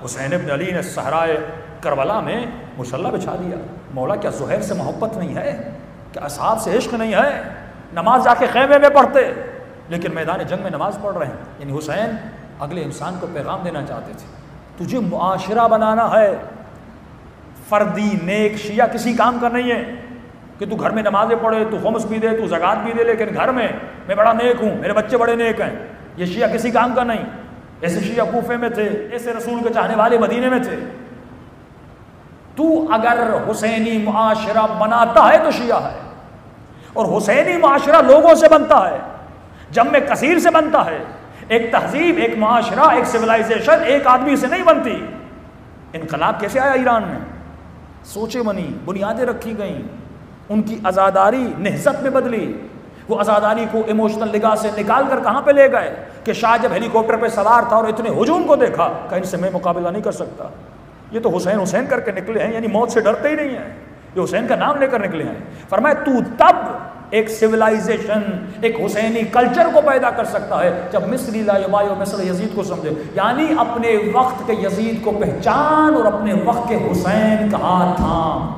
حسین ابن علی نے صحرائے کربلا میں مصلی بچھا دیا. مولا کیا زہیر سے محبت نہیں ہے؟ کیا اصحاب سے عشق نہیں ہے؟ نماز جا کے خیمے میں پڑھتے لیکن میدان جنگ میں نماز پڑھ رہے ہیں. یعنی حسین اگلے انسان کو پیغام دینا چاہتے تھے تجھے معاشرہ بنانا ہے. فردی نیک شیعہ کسی کام کا نہیں ہے کہ تو گھر میں نمازیں پڑھے، تو خمس بھی دے، تو زکوٰۃ بھی دے، لیکن گھر میں بڑا نیک ہوں، میرے بچے بڑے نیک ہیں. یہ شیعہ کسی کام کا نہیں. ایسے شیعہ کوفے میں تھے، ایسے رسول کے چاہنے والے مدینے میں تھے. تو اگر حسینی معاشرہ بناتا ہے تو شیعہ ہے. اور حسینی معاشرہ لوگوں سے بنتا ہے، جمع کثیر سے بنتا ہے. ایک تہذیب، ایک معاشرہ، ایک سویلائزیشن ایک آدمی سے نہیں بنتی. انقلاب کیسے آیا ایران میں؟ سوچیں بنی، بنیادیں رکھی گئیں، ان کی آزاداری نہضت میں بدلی. وہ آزاداری کو ایموشنل نگاہ سے نکال کر کہاں پہ لے گئے کہ شاہ جب ہیلی کاپٹر پہ سوار تھا اور اتنے ہجوم کو دیکھا کہ ان سے میں مقابلہ نہیں کر سکتا. یہ تو حسین حسین کر کے نکلے ہیں، یعنی موت سے ڈرتے ہی نہیں ہیں، یہ حسین کا نام لے کر نکلے ہیں. فرمایا تو تب ایک سویلائزیشن، ایک حسینی کلچر کو پیدا کر سکتا ہے جب مصری لا یبایع مصر یزید کو سمجھے. یعنی اپنے وقت کے یزید کو پہچان اور اپنے وقت کے حسین کا ہاتھ تھام.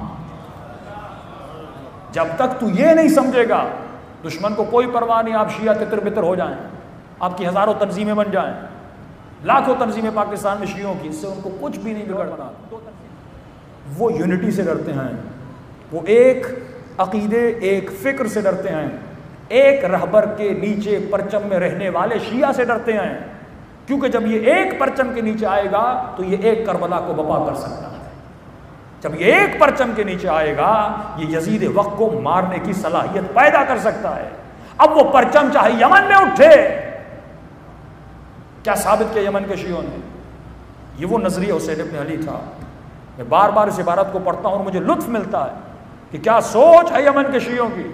جب تک تو یہ نہیں سمجھے گا دشمن کو کوئی پرواہ نہیں. آپ شیعہ تتر بتر ہو جائیں، آپ کی ہزاروں تنظیمیں بن جائیں، لاکھوں تنظیمیں پاکستان میں شیعوں کی، اس سے ان کو کچھ بھی نہیں بگڑتا. وہ یونٹی سے ڈرتے ہیں، وہ ایک عقیدے، ایک فکر سے ڈرتے ہیں، ایک رہبر کے نیچے پرچم میں رہنے والے شیعہ سے ڈرتے ہیں. کیونکہ جب یہ ایک پرچم کے نیچے آئے گا تو یہ ایک کربلا کو بپا کر سکتا ہے. جب یہ ایک پرچم کے نیچے آئے گا یہ یزید وقت کو مارنے کی صلاحیت پیدا کر سکتا ہے. اب وہ پرچم چاہے یمن میں اٹھے، کیا ثابت کیا یمن کے شیعوں نے؟ یہ وہ نظریہ حسین ابن علی تھا. میں بار بار اس عبارت کو پڑھتا ہوں اور مجھے لطف ملتا ہے کہ کیا سوچ ہے یمن کے شیعوں کی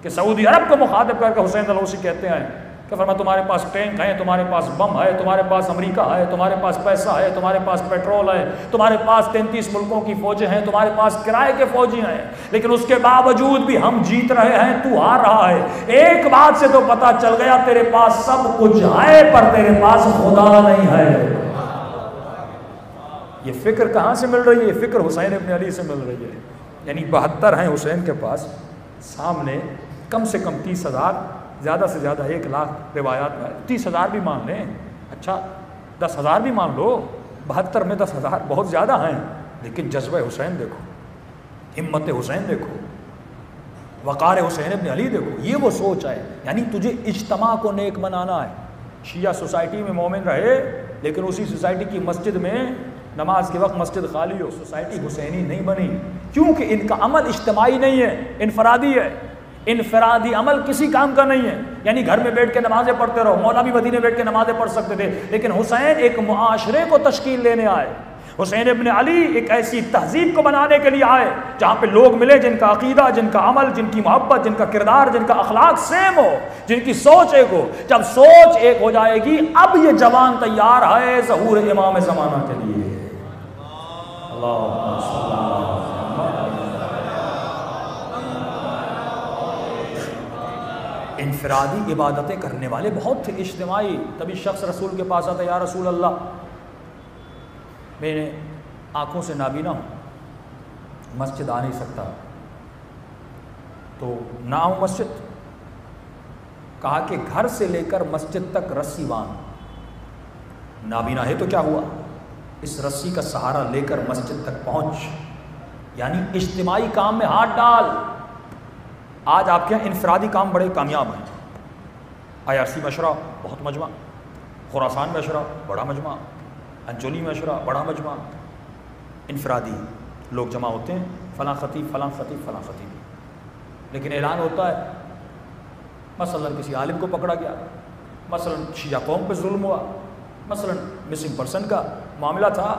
کہ سعودی عرب کو مخاطب کر کے حسین الحوثی کہتے ہیں کہ فرمایا تمہارے پاس ٹینک ہے، تمہارے پاس بم ہے، تمہارے پاس امریکہ ہے، تمہارے پاس پیسہ ہے، تمہارے پاس پیٹرول ہے، تمہارے پاس 33 ملکوں کی فوجیں ہیں، تمہارے پاس کرائے کے فوجی ہیں، لیکن اس کے باوجود بھی ہم جیت رہے ہیں، تو ہار رہا ہے. ایک بات سے تو پتا چل گیا تیرے پاس سب کچھ ہے پر تیرے پاس خدا نہیں ہے. یہ فکر کہاں سے مل رہی ہے؟ یہ فکر حسین ابن علی سے مل رہی ہے. یعنی 72 ہیں حسین کے پاس، سامنے کم سے کم 30,000، زیادہ سے زیادہ 1,00,000 روایات میں 30,000 بھی مان لیں، اچھا 10,000 بھی مان لو. 72 میں 10,000 بہت زیادہ ہیں، لیکن جذبہ حسین دیکھو، ہمت حسین دیکھو، وقار حسین ابن علی دیکھو. یہ وہ سوچ ہے. یعنی تجھے اجتماع کو نیک بنانا ہے. شیعہ سوسائٹی میں مومن رہے لیکن اسی سوسائٹی کی مسجد میں نماز کے وقت مسجد خالی ہو، سوسائٹی حسینی نہیں بنی. کیونکہ ان کا عمل اجتماعی نہیں ہے، انفرادی ہے. انفرادی عمل کسی کام کا نہیں ہے. یعنی گھر میں بیٹھ کے نمازیں پڑھتے رہو، مولا بھی مدینے بیٹھ کے نمازیں پڑھ سکتے تھے، لیکن حسین ایک معاشرے کو تشکیل دینے آئے. حسین ابن علی ایک ایسی تہذیب کو بنانے کے لیے آئے جہاں پہ لوگ ملے جن کا عقیدہ، جن کا عمل، جن کی محبت، جن کا کردار، جن کا اخلاق سیم ہو، جن کی سوچ ایک ہو. جب سوچ ایک ہو جائے گی اب یہ جوان تیار ہے ظہور امام زمانہ کے لیے. انفرادی عبادتیں کرنے والے بہت تھے، اجتماعی. تبھی شخص رسول کے پاس آتا، یا رسول اللہ میں نے آنکھوں سے نابینا ہوں، مسجد آ نہیں سکتا، تو نہ آؤں مسجد. کہا کہ گھر سے لے کر مسجد تک رسی باندھ. نابینا ہے تو کیا ہوا، اس رسی کا سہارا لے کر مسجد تک پہنچ. یعنی اجتماعی کام میں ہاتھ ڈال. آج آپ کے یہاں انفرادی کام بڑے کامیاب ہیں. IRC مشورہ بہت مجمع، خراسان مشورہ بڑا مجمع، انجولی مشورہ بڑا مجمع. انفرادی لوگ جمع ہوتے ہیں، فلاں خطیب فلاں خطیب فلاں خطیب، لیکن اعلان ہوتا ہے مثلا کسی عالم کو پکڑا گیا، مثلا شیعہ قوم پہ ظلم ہوا، مثلا مسنگ پرسن کا معاملہ تھا،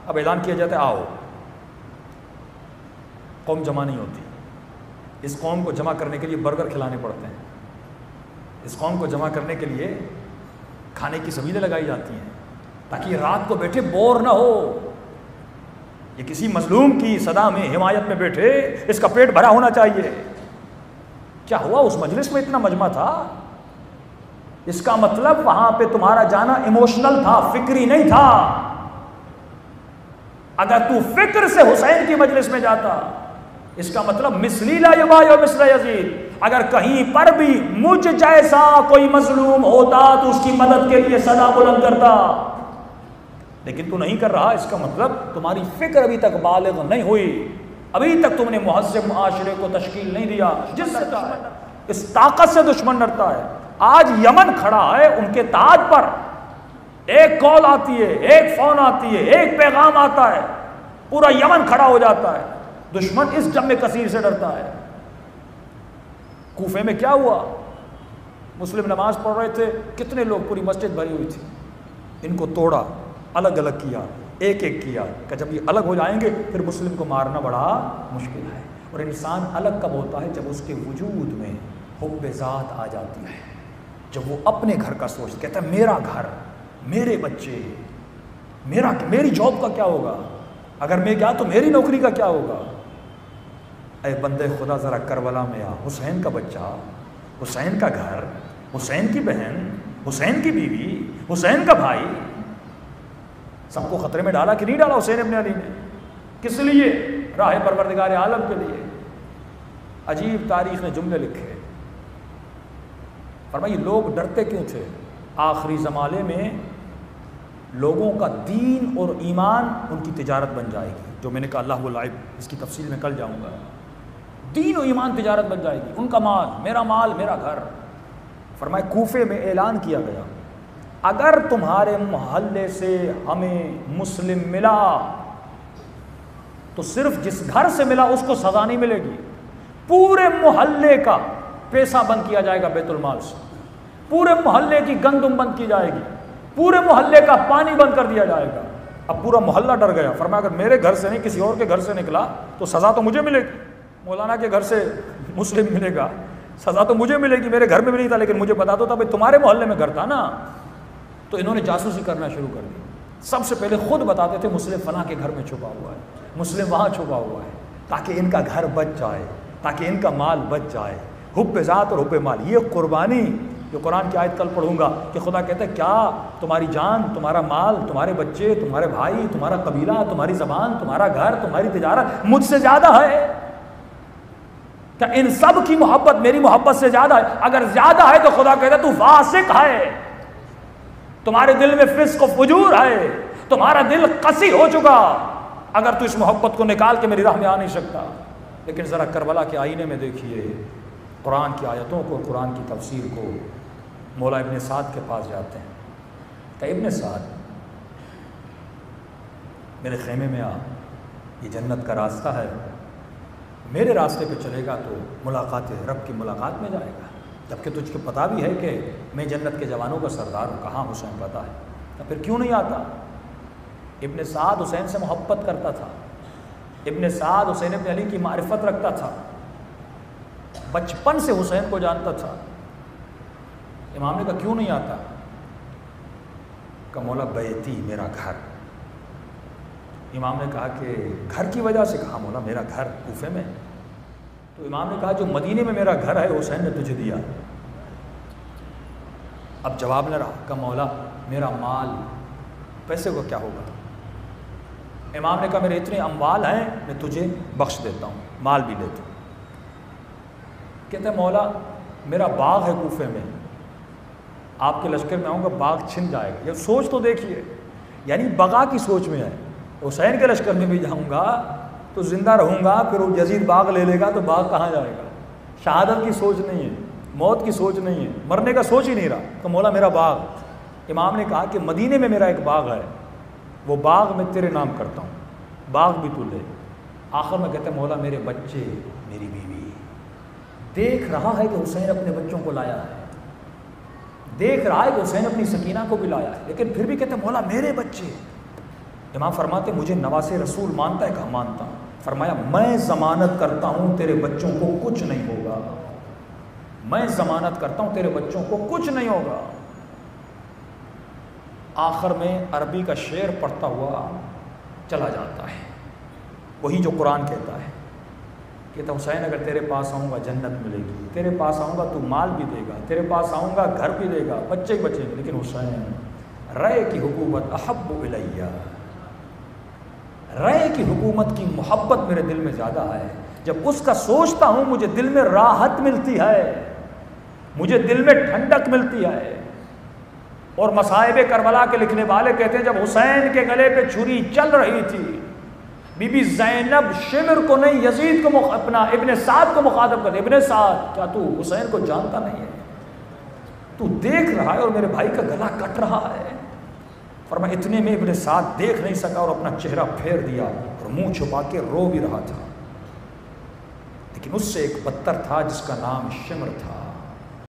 اب اعلان کیا جاتا ہے آؤ. قوم جمع نہیں ہوتی. اس قوم کو جمع کرنے کے لیے برگر کھلانے پڑتے ہیں، اس قوم کو جمع کرنے کے لیے کھانے کی سبیلیں لگائی جاتی ہیں تاکہ یہ رات کو بیٹھے بور نہ ہو. یہ کسی مظلوم کی صدا میں حمایت میں بیٹھے، اس کا پیٹ بھرا ہونا چاہیے. کیا ہوا اس مجلس میں اتنا مجمع تھا؟ اس کا مطلب وہاں پہ تمہارا جانا ایموشنل تھا، فکری نہیں تھا. اگر تو فکر سے حسین کی مجلس میں جاتا، اس کا مطلب مثلی لا یبایع مثل یزید، اگر کہیں پر بھی مجھ جیسا کوئی مظلوم ہوتا تو اس کی مدد کے لیے صدا بلند کرتا، لیکن تو نہیں کر رہا، اس کا مطلب تمہاری فکر ابھی تک بالغ نہیں ہوئی، ابھی تک تم نے مہذب معاشرے کو تشکیل نہیں دیا۔ جس اس طاقت سے دشمن ڈرتا ہے۔ آج یمن کھڑا ہے، ان کے تاج پر ایک کال آتی ہے، ایک فون آتی ہے، ایک پیغام آتا ہے، پورا یمن کھڑا ہو جاتا ہے۔ دشمن اس جم کثیر سے ڈرتا ہے۔ کوفے میں کیا ہوا؟ مسلم نماز پڑھ رہے تھے، کتنے لوگ، پوری مسجد بھری ہوئی تھی، ان کو توڑا، الگ الگ کیا، ایک ایک کیا کہ جب یہ الگ ہو جائیں گے پھر مسلم کو مارنا بڑا مشکل ہے۔ اور انسان الگ کب ہوتا ہے؟ جب اس کے وجود میں حب ذات آ جاتی ہے، جب وہ اپنے گھر کا سوچ کہتا ہے میرا گھر، میرے بچے، میری جاب کا کیا ہوگا، اگر میں گیا تو میری نوکری کا کیا ہوگا۔ اے بندے خدا ذرا کربلا میں آ، حسین کا بچہ، حسین کا گھر، حسین کی بہن، حسین کی بیوی، حسین کا بھائی، سب کو خطرے میں ڈالا کہ نہیں ڈالا حسین ابن علی نے؟ کس لیے؟ راہ پروردگار عالم کے لیے۔ عجیب تاریخ نے جملے لکھے، فرمایا لوگ ڈرتے کیوں تھے؟ آخری زمانے میں لوگوں کا دین اور ایمان ان کی تجارت بن جائے گی، جو میں نے کہا اللہ العیب، اس کی تفصیل میں کل جاؤں گا۔ دین و ایمان تجارت بن جائے گی، ان کا مال میرا گھر۔ فرمایا کوفے میں اعلان کیا گیا اگر تمہارے محلے سے ہمیں مسلم ملا تو صرف جس گھر سے ملا اس کو سزا نہیں ملے گی، پورے محلے کا پیسہ بند کیا جائے گا بیت المال سے، پورے محلے کی گندم بند کی جائے گی، پورے محلے کا پانی بند کر دیا جائے گا۔ اب پورا محلہ ڈر گیا، فرمایا اگر میرے گھر سے نہیں کسی اور کے گھر سے نکلا تو سزا تو مجھے ملے گی، مولانا کے گھر سے مسلم ملے گا سزا تو مجھے ملے گی، میرے گھر میں بھی نہیں تھا لیکن مجھے بتا دو تھا بھائی تمہارے محلے میں گھر تھا نا۔ تو انہوں نے جاسوسی کرنا شروع کر دی، سب سے پہلے خود بتاتے تھے مسلم فلاں کے گھر میں چھپا ہوا ہے، مسلم وہاں چھپا ہوا ہے، تاکہ ان کا گھر بچ جائے، تاکہ ان کا مال بچ جائے۔ حب ذات اور حب مال، یہ قربانی جو قرآن کی آیت کل پڑھوں گا کہ خدا کہتا ہے کیا تمہاری جان، تمہارا مال، تمہارے بچے، تمہارے بھائی، تمہارا قبیلہ، تمہاری زبان، تمہارا گھر، تمہاری تجارت مجھ سے زیادہ ہے؟ کیا ان سب کی محبت میری محبت سے زیادہ ہے؟ اگر زیادہ ہے تو خدا کہتا ہے تو فاسق ہے، تمہارے دل میں فسق و فجور ہے، تمہارا دل قسی ہو چکا، اگر تو اس محبت کو نکال کے میری راہ میں آ نہیں سکتا۔ لیکن ذرا کربلا کے آئینے میں دیکھیے قرآن کی آیتوں کو، قرآن کی تفسیر کو۔ مولا ابن سعد کے پاس جاتے ہیں کہ ابن سعد میرے خیمے میں آ، یہ جنت کا راستہ ہے، میرے راستے پہ چلے گا تو ملاقات رب کی ملاقات میں جائے گا، جبکہ تجھ کو پتہ بھی ہے کہ میں جنت کے جوانوں کا سردار ہوں۔ کہاں حسین پتہ ہے، تو پھر کیوں نہیں آتا؟ ابن سعد حسین سے محبت کرتا تھا، ابن سعد حسین ابن علی کی معرفت رکھتا تھا، بچپن سے حسین کو جانتا تھا۔ امام نے کہا کیوں نہیں آتا؟ کہ مولا بیتی، میرا گھر۔ امام نے کہا کہ گھر کی وجہ سے؟ کہا مولا میرا گھر کوفے میں۔ تو امام نے کہا جو مدینے میں میرا گھر ہے حسین نے تجھے دیا۔ اب جواب نہ رہا کہ مولا میرا مال، پیسے کو کیا ہوگا؟ امام نے کہا میرے اتنے اموال ہیں میں تجھے بخش دیتا ہوں، مال بھی دیتا ہوں۔ کہتے ہیں مولا میرا باغ ہے کوفے میں، آپ کے لشکر میں آؤں گا باغ چھن جائے گا۔ یہ سوچ تو دیکھیے، یعنی بغا کی سوچ میں ہے، حسین کے لشکر میں بھی جاؤں گا تو زندہ رہوں گا، پھر وہ یزید باغ لے لے گا تو باغ کہاں جائے گا؟ شہادت کی سوچ نہیں ہے، موت کی سوچ نہیں ہے، مرنے کا سوچ ہی نہیں رہا تو مولا میرا باغ۔ امام نے کہا کہ مدینے میں میرا ایک باغ ہے، وہ باغ میں تیرے نام کرتا ہوں، باغ بھی تو لے۔ آخر میں کہتے ہیں مولا میرے بچے، میری بیوی۔ دیکھ رہا ہے کہ حسین اپنے بچوں کو لایا ہے، دیکھ رہا ہے کہ حسین اپنی سکینہ کو بھی لایا ہے، لیکن پھر بھی کہتے ہیں مولا میرے بچے۔ امام فرماتے مجھے نواسے رسول مانتا ہے؟ کہا مانتا ہوں۔ فرمایا میں ضمانت کرتا ہوں تیرے بچوں کو کچھ نہیں ہوگا، میں ضمانت کرتا ہوں تیرے بچوں کو کچھ نہیں ہوگا۔ آخر میں عربی کا شعر پڑھتا ہوا چلا جاتا ہے، وہی جو قرآن کہتا ہے، کہتا حسین اگر تیرے پاس آؤں گا جنت ملے گی، تیرے پاس آؤں گا تو مال بھی دے گا، تیرے پاس آؤں گا گھر بھی دے گا، بچے ہی بچے، لیکن حسین رائے کی حکومت احب الیہ، رے کی حکومت کی محبت میرے دل میں زیادہ ہے. جب اس کا سوچتا ہوں مجھے دل میں راحت ملتی ہے، مجھے دل میں ٹھنڈک ملتی ہے. اور مصائب کربلا کے لکھنے والے کہتے ہیں جب حسین کے گلے پہ چھری چل رہی تھی، بی بی زینب شمر کو نہیں یزید کو اپنا ابن سعد کو مخاطب کرتے، ابن سعد کیا تو حسین کو جانتا نہیں ہے؟ تو دیکھ رہا ہے اور میرے بھائی کا گلا کٹ رہا ہے. فرمایا اتنے میں ابن سعد دیکھ نہیں سکا اور اپنا چہرہ پھیر دیا اور منہ چھپا کے رو بھی رہا تھا. لیکن اس سے ایک بدتر تھا جس کا نام شمر تھا.